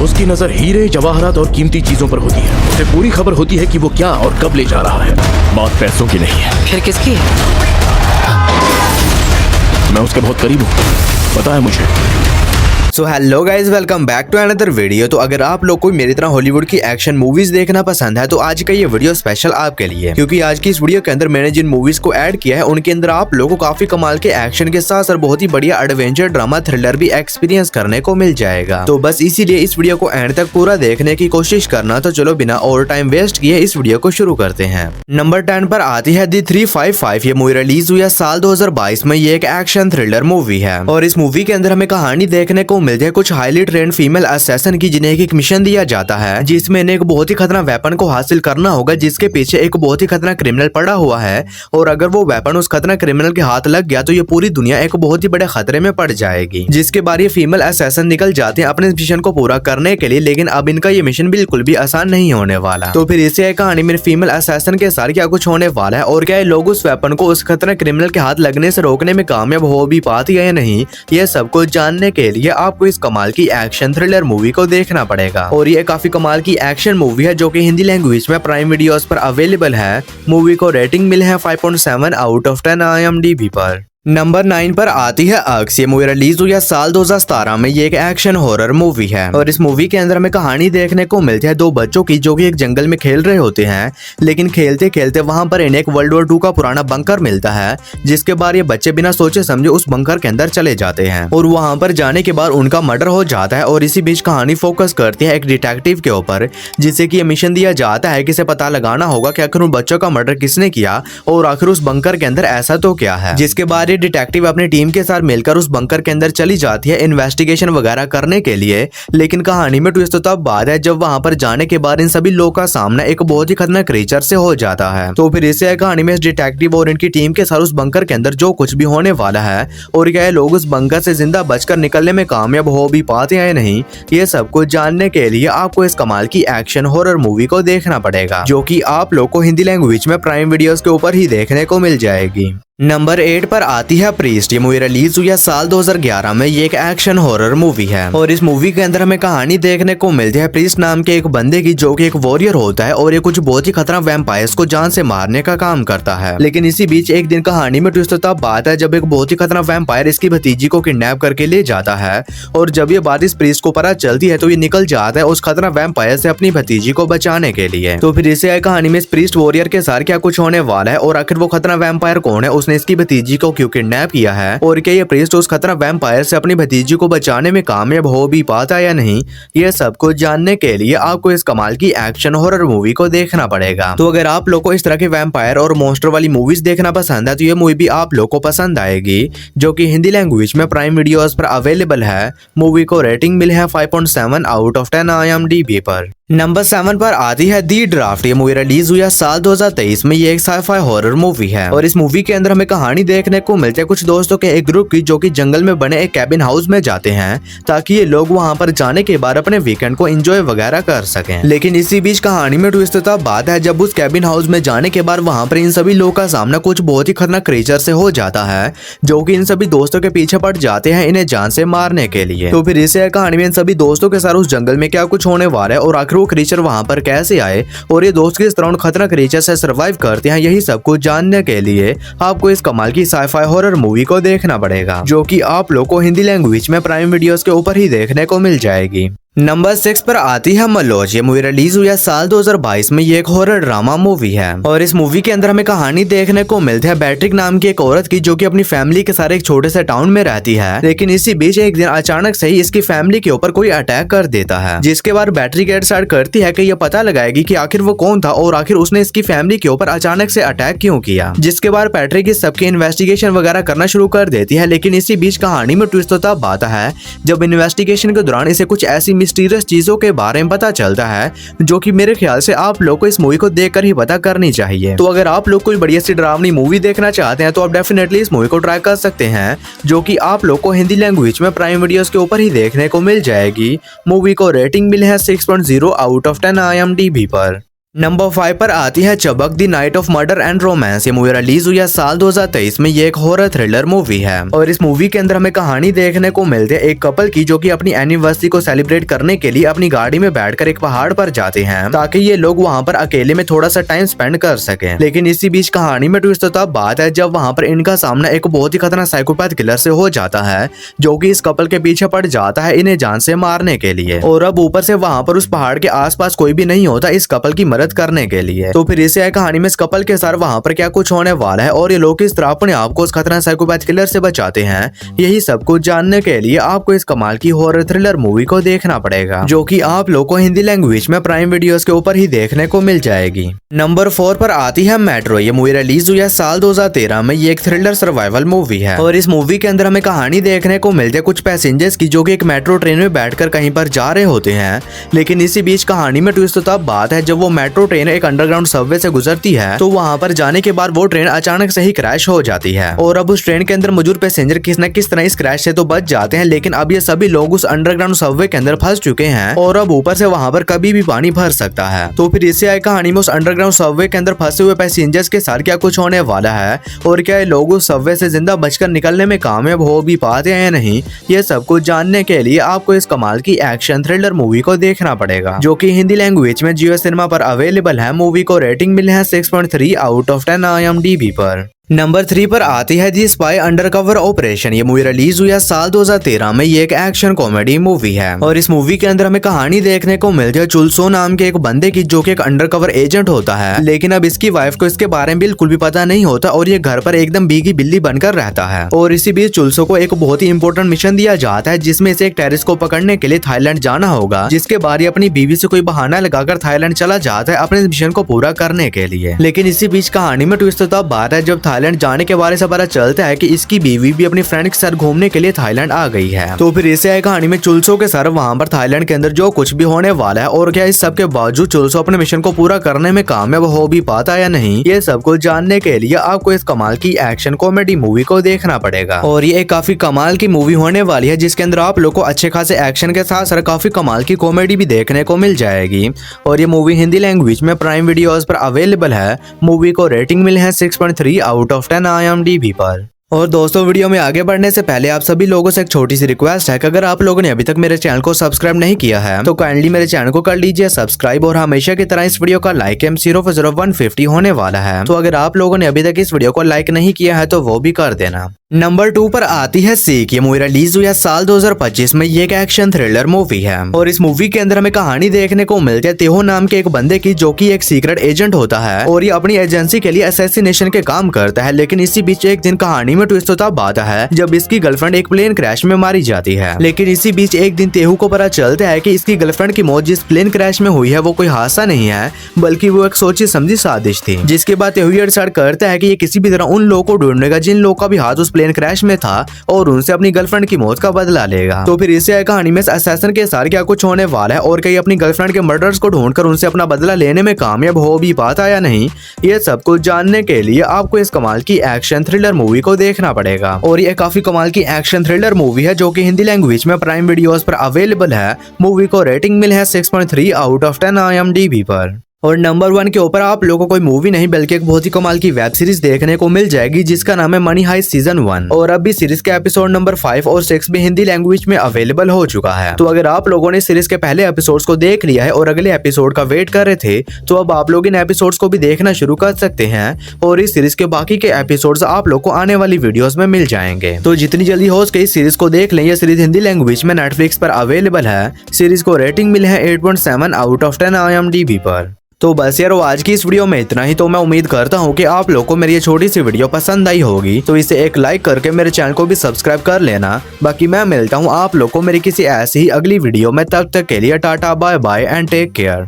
उसकी नजर हीरे, जवाहरात और कीमती चीजों पर होती है। उसे पूरी खबर होती है कि वो क्या और कब ले जा रहा है। बात पैसों की नहीं है। फिर किसकी है? मैं उसके बहुत करीब हूँ, पता है मुझे। So hello guys, welcome back to another video. तो अगर आप लोग को मेरी तरह हॉलीवुड की एक्शन मूवीज देखना पसंद है तो आज का ये वीडियो स्पेशल आपके लिए, क्योंकि आज की इस वीडियो के अंदर मैंने जिन मूवीज को ऐड किया है उनके अंदर आप लोगों को काफी कमाल के एक्शन के साथ साथ बहुत ही बढ़िया एडवेंचर, ड्रामा, थ्रिलर भी एक्सपीरियंस करने को मिल जाएगा। तो बस इसीलिए इस वीडियो को एंड तक पूरा देखने की कोशिश करना। तो चलो बिना और टाइम वेस्ट किए इस वीडियो को शुरू करते हैं। नंबर 10 पर आती है दी 355। ये मूवी रिलीज हुई है साल 2022 में। ये एक एक्शन थ्रिलर मूवी है और इस मूवी के अंदर हमें कहानी देखने को मिलती है कुछ हाईली ट्रेंड फीमेल असैसिन की, जिन्हें एक मिशन दिया जाता है जिसमें इन्हें एक बहुत ही खतरनाक वेपन को हासिल करना होगा जिसके पीछे एक बहुत ही खतरनाक क्रिमिनल पड़ा हुआ है। और अगर वो वेपन उस खतरनाक क्रिमिनल के हाथ लग गया तो ये पूरी दुनिया एक बहुत ही बड़े खतरे में पड़ जाएगी। जिसके बाद ये फीमेल असैसिन निकल जाते हैं अपने मिशन को पूरा करने के लिए, लेकिन अब इनका ये मिशन बिल्कुल भी आसान नहीं होने वाला। तो फिर इसे कहानी में फीमेल असैसिन के साथ क्या कुछ होने वाला है और क्या लोग उस वेपन को उस खतरनाक क्रिमिनल के हाथ लगने से रोकने में कामयाब हो भी पाती है या नहीं, ये सब कुछ जानने के लिए आपको इस कमाल की एक्शन थ्रिलर मूवी को देखना पड़ेगा। और ये काफी कमाल की एक्शन मूवी है जो कि हिंदी लैंग्वेज में प्राइम वीडियोस पर अवेलेबल है। मूवी को रेटिंग मिली है 5.7 आउट ऑफ 10 IMDb पर। नंबर 9 पर आती है अक्स। ये मूवी रिलीज हुई है साल 2017 में। ये एक एक्शन हॉरर मूवी है और इस मूवी के अंदर हमें कहानी देखने को मिलती है दो बच्चों की जो कि एक जंगल में खेल रहे होते हैं, लेकिन खेलते खेलते वहां पर इन्हें एक वर्ल्ड वॉर 2 का पुराना बंकर मिलता है। जिसके बाद ये बच्चे बिना सोचे समझे उस बंकर के अंदर चले जाते हैं और वहां पर जाने के बाद उनका मर्डर हो जाता है। और इसी बीच कहानी फोकस करती है एक डिटेक्टिव के ऊपर, जिसे कि ये मिशन दिया जाता है कि इसे पता लगाना होगा कि आखिर उन बच्चों का मर्डर किसने किया और आखिर उस बंकर के अंदर ऐसा तो क्या है। जिसके बाद डिटेक्टिव अपनी टीम के साथ मिलकर उस बंकर के अंदर चली जाती है इन्वेस्टिगेशन वगैरह करने के लिए। लेकिन कहानी में ट्विस्ट तो तब बाद है जब वहां पर जाने के बाद इन सभी लोगों का सामना एक बहुत ही खतरनाक क्रीचर से हो जाता है। तो फिर इसे कहानी में इस डिटेक्टिव और इनकी टीम के साथ उस बंकर के अंदर जो कुछ भी होने वाला है और क्या लोग उस बंकर से जिंदा बचकर निकलने में कामयाब हो भी पाते हैं या नहीं, ये सब कुछ जानने के लिए आपको इस कमाल की एक्शन हॉरर मूवी को देखना पड़ेगा, जो कि आप लोग को हिंदी लैंग्वेज में प्राइम वीडियोस के ऊपर ही देखने को मिल जाएगी। नंबर 8 पर आती है प्रीस्ट। ये मूवी रिलीज हुई है साल 2011 में। ये एक एक्शन हॉरर मूवी है और इस मूवी के अंदर हमें कहानी देखने को मिलती है प्रीस्ट नाम के एक बंदे की जो कि एक वॉरियर होता है और ये कुछ बहुत ही खतरनाक वैम्पायर्स को जान से मारने का काम करता है। लेकिन इसी बीच एक दिन कहानी में ट्विस्ट तब बात है जब एक बहुत ही खतरनाक वैम्पायर इसकी भतीजी को किडनैप करके ले जाता है। और जब ये बात इस प्रीस्ट को पता चलती है तो ये निकल जाता है उस खतरनाक वैम्पायर से अपनी भतीजी को बचाने के लिए। तो फिर इसे कहानी में इस प्रीस्ट वॉरियर के साथ क्या कुछ होने वाला है और आखिर वो खतरनाक वैम्पायर कौन है, उसने इसकी भतीजी को क्यों किडनैप किया है और क्या ये प्रीस्ट उस खतरनाक वैम्पायर से अपनी भतीजी को बचाने में कामयाब हो भी पाता या नहीं, ये सब कुछ जानने के लिए आपको इस कमाल की एक्शन हॉरर मूवी को देखना पड़ेगा। तो अगर आप लोग को इस तरह के वैम्पायर और मॉन्स्टर वाली मूवीज देखना पसंद है तो ये मूवी भी आप लोग को पसंद आएगी, जो कि हिंदी लैंग्वेज में प्राइम वीडियोस पर अवेलेबल है। मूवी को रेटिंग मिली है 5.7 आउट ऑफ 10 IMDb पर। नंबर 7 पर आती है दी ड्राफ्ट। ये मूवी रिलीज हुई है साल 2023 में। ये एक साइफाई हॉरर मूवी है और इस मूवी के अंदर हमें कहानी देखने को मिलती है कुछ दोस्तों के एक ग्रुप की जो कि जंगल में बने एक कैबिन हाउस में जाते हैं ताकि ये लोग वहां पर जाने के बाद अपने वीकेंड को एंजॉय वगैरह कर सकें। लेकिन इसी बीच कहानी में ट्विस्ट तब बात है जब उस कैबिन हाउस में जाने के बाद वहां पर इन सभी लोगों का सामना कुछ बहुत ही खतरनाक क्रीचर से हो जाता है जो कि इन सभी दोस्तों के पीछे पड़ जाते हैं इन्हें जान से मारने के लिए। तो फिर इसे कहानी में इन सभी दोस्तों के साथ उस जंगल में क्या कुछ होने वाला है और आखिर वो क्रीचर वहां पर कैसे आए और ये दोस्त किस तरह खतरनाक क्रीचर से सर्वाइव करते हैं, यही सब कुछ जानने के लिए आपको इस कमाल की साइफाई हॉरर मूवी को देखना पड़ेगा, जो कि आप लोग को हिंदी लैंग्वेज में प्राइम वीडियोस के ऊपर ही देखने को मिल जाएगी। नंबर 6 पर आती है मलोज। ये मूवी रिलीज हुई है साल 2022 में। ये एक हॉरर ड्रामा मूवी है और इस मूवी के अंदर हमें कहानी देखने को मिलती है बैट्रिक नाम की एक औरत की जो कि अपनी फैमिली के साथ एक छोटे से टाउन में रहती है। लेकिन इसी बीच एक दिन अचानक से ही इसकी फैमिली के ऊपर कोई अटैक कर देता है, जिसके बाद बैट्रिक स्टार्ट करती है कि ये पता लगाएगी कि आखिर वो कौन था और आखिर उसने इसकी फैमिली के ऊपर अचानक से अटैक क्यों किया। जिसके बाद पैट्रिक इस सबकी इन्वेस्टिगेशन वगैरह करना शुरू कर देती है। लेकिन इसी बीच कहानी में ट्विस्ट तो तब आता है जब इन्वेस्टिगेशन के दौरान इसे कुछ ऐसी मिस्टीरियस चीजों के बारे में पता चलता है जो कि मेरे ख्याल से आप लोग को इस मूवी को देखकर ही पता करनी चाहिए। तो अगर आप लोग कोई बढ़िया सी डरावनी मूवी देखना चाहते हैं तो आप डेफिनेटली इस मूवी को ट्राई कर सकते हैं, जो कि आप लोग को हिंदी लैंग्वेज में प्राइम वीडियोस के ऊपर ही देखने को मिल जाएगी। मूवी को रेटिंग मिली है 6.0 आउट ऑफ 10 IMDb पर। नंबर 5 पर आती है चबक the night of murder and romance. ये मूवी रिलीज हुई है साल 2023 में। ये एक हॉरर थ्रिलर मूवी है और इस मूवी के अंदर हमें कहानी देखने को मिलती है एक कपल की, जो कि अपनी एनिवर्सरी को सेलिब्रेट करने के लिए अपनी गाड़ी में बैठकर एक पहाड़ पर जाते हैं ताकि ये लोग वहाँ पर अकेले में थोड़ा सा टाइम स्पेंड कर सकें। लेकिन इसी बीच कहानी में ट्विस्ट तब बात है जब वहाँ पर इनका सामना एक बहुत ही खतरनाक साइकोपैथ किलर से हो जाता है, जो कि इस कपल के पीछे पड़ जाता है इन्हें जान से मारने के लिए। और अब ऊपर से वहाँ पर उस पहाड़ के आसपास कोई भी नहीं होता इस कपल की मदद करने के लिए। तो फिर इसे कहानी में इस कपल के साथ वहाँ पर क्या कुछ होने वाला है और ये लोग किस तरह अपने आप को उस खतरनाक साइकोपैथ किलर से बचाते हैं, यही सब कुछ जानने के लिए आपको इस कमाल की हॉरर थ्रिलर मूवी को देखना पड़ेगा, जो कि आप लोग को हिंदी लैंग्वेज में प्राइम वीडियोस के ऊपर ही देखने को मिल जाएगी। नंबर 4 पर आती है मेट्रो। ये मूवी रिलीज हुई है साल 2013 में। ये एक थ्रिलर सर्वाइवल मूवी है और इस मूवी के अंदर हमें कहानी देखने को मिलती है कुछ पैसेंजर्स की, जो कि एक मेट्रो ट्रेन में बैठकर कहीं पर जा रहे होते हैं। लेकिन इसी बीच कहानी में ट्विस्ट तब बात है जब वो मेट्रो ट्रेन एक अंडरग्राउंड सबवे से गुजरती है, तो वहाँ पर जाने के बाद वो ट्रेन अचानक से ही क्रैश हो जाती है और अब उस ट्रेन के अंदर मौजूद पैसेंजर किस न किस तरह इस क्रैश से तो बच जाते हैं। लेकिन अब ये सभी लोग उस अंडरग्राउंड सबवे के अंदर फंस चुके हैं और अब ऊपर से वहाँ पर कभी भी पानी भर सकता है। तो फिर इससे आई कहानी में उस अंडरग्राउंड सबवे के अंदर फंसे हुए पैसेंजर्स के साथ क्या कुछ होने वाला है और क्या ये लोग उस सबवे से जिंदा बचकर निकलने में कामयाब हो भी पाते हैं या नहीं, ये सब कुछ जानने के लिए आपको इस कमाल की एक्शन थ्रिलर मूवी को देखना पड़ेगा, जो कि हिंदी लैंग्वेज में जियो सिनेमा पर अवेलेबल है। मूवी को रेटिंग मिली है 6.3 आउट ऑफ 10 IMDb पर। नंबर 3 पर आती है दी स्पाई अंडरकवर ऑपरेशन। ये मूवी रिलीज हुई है साल 2013 में। ये एक एक्शन कॉमेडी मूवी है और इस मूवी के अंदर हमें कहानी देखने को मिलती है चुलसो नाम के एक बंदे की, जो कि एक अंडरकवर एजेंट होता है। लेकिन अब इसकी वाइफ को इसके बारे में बिल्कुल भी पता नहीं होता और ये घर पर एकदम भीगी बिल्ली बनकर रहता है। और इसी बीच चुलसो को एक बहुत ही इंपॉर्टेंट मिशन दिया जाता है, जिसमें इसे एक टेररिस्ट को पकड़ने के लिए थाईलैंड जाना होगा, जिसके बाद ये अपनी बीवी से कोई बहाना लगाकर थाईलैंड चला जाता है अपने मिशन को पूरा करने के लिए। लेकिन इसी बीच कहानी में ट्विस्ट तब बात है जब थाईलैंड जाने के बारे से पता चलता है कि इसकी बीवी भी अपनी फ्रेंड के साथ घूमने के लिए थाईलैंड आ गई है। तो फिर इसे कहानी में चुलसो के साथ वहाँ पर थाईलैंड के अंदर जो कुछ भी होने वाला है और क्या इस सब के बावजूद चुलसो अपने मिशन को पूरा करने में कामयाब हो भी पाता या नहीं, ये सब कुछ जानने के लिए आपको इस कमाल की एक्शन कॉमेडी मूवी को देखना पड़ेगा। और ये एक काफी कमाल की मूवी होने वाली है, जिसके अंदर आप लोग को अच्छे खासे एक्शन के साथ साथ काफी कमाल की कॉमेडी भी देखने को मिल जाएगी। और ये मूवी हिंदी लैंग्वेज में प्राइम वीडियोस पर अवेलेबल है। मूवी को रेटिंग मिली है 6.3 आउट ऑफ 10 IMDb पर। और दोस्तों, वीडियो में आगे बढ़ने से पहले आप सभी लोगों से एक छोटी सी रिक्वेस्ट है कि अगर आप लोगों ने अभी तक मेरे चैनल को सब्सक्राइब नहीं किया है तो काइंडली मेरे चैनल को कर लीजिए सब्सक्राइब। और हमेशा की तरह इस वीडियो का लाइक M00150 होने वाला है, तो अगर आप लोगों ने अभी तक इस वीडियो को लाइक नहीं किया है तो वो भी कर देना। नंबर 2 पर आती है सीक। ये मूवी रिलीज हुई है साल 2025 में। ये एक एक्शन थ्रिलर मूवी है और इस मूवी के अंदर हमें कहानी देखने को मिलती है तेहो नाम के एक बंदे की, जो कि एक सीक्रेट एजेंट होता है और ये अपनी एजेंसी के लिए असैसिनेशन के काम करता है। लेकिन इसी बीच एक दिन कहानी में ट्विस्ट तब आता है जब इसकी गर्लफ्रेंड एक प्लेन क्रैश में मारी जाती है। लेकिन इसी बीच एक दिन तेहू को पता चलता है कि इसकी गर्लफ्रेंड की मौत जिस प्लेन क्रैश में हुई है वो कोई हादसा नहीं है, बल्कि वो एक सोची समझी साजिश थी। जिसके बाद तेहू ये डिसाइड करता है कि ये किसी भी तरह उन लोगों को ढूंढेगा जिन लोगों का भी हाथ उस प्लेन क्रैश में था और उनसे अपनी गर्लफ्रेंड की मौत का बदला लेगा। तो फिर इसे कहानी में असैसिन के साथ क्या कुछ होने वाला है और कहीं अपनी गर्लफ्रेंड के मर्डर्स को ढूंढकर उनसे अपना बदला लेने में कामयाब हो भी पाता या नहीं, ये सब कुछ जानने के लिए आपको इस कमाल की एक्शन थ्रिलर मूवी को देखना पड़ेगा। और ये काफी कमाल की एक्शन थ्रिलर मूवी है, जो कि हिंदी लैंग्वेज में प्राइम वीडियोस पर अवेलेबल है। मूवी को रेटिंग मिली है 6.3 आउट ऑफ 10 IMDb पर। और नंबर 1 के ऊपर आप लोगों को कोई मूवी नहीं बल्कि एक बहुत ही कमाल की वेब सीरीज देखने को मिल जाएगी, जिसका नाम है मनी हाइस्ट सीजन 1। और अब भी सीरीज के एपिसोड नंबर 5 और 6 भी हिंदी लैंग्वेज में अवेलेबल हो चुका है। तो अगर आप लोगों ने सीरीज के पहले एपिसोड्स को देख लिया है और अगले एपिसोड का वेट कर रहे थे, तो अब आप लोग इन एपिसोड्स को भी देखना शुरू कर सकते हैं और इस सीरीज के बाकी के एपिसोड्स आप लोग को आने वाली वीडियोस में मिल जाएंगे। तो जितनी जल्दी हो सके इस सीरीज को देख लें। यह सीरीज हिंदी लैंग्वेज में नेटफ्लिक्स पर अवेलेबल है। सीरीज को रेटिंग मिली है 8.7 आउट ऑफ 10 IMDb पर। तो बस यार, आज की इस वीडियो में इतना ही। तो मैं उम्मीद करता हूँ कि आप लोग को मेरी ये छोटी सी वीडियो पसंद आई होगी, तो इसे एक लाइक करके मेरे चैनल को भी सब्सक्राइब कर लेना। बाकी मैं मिलता हूँ आप लोग को मेरी किसी ऐसी ही अगली वीडियो में। तब तक के लिए tata bye bye and take care.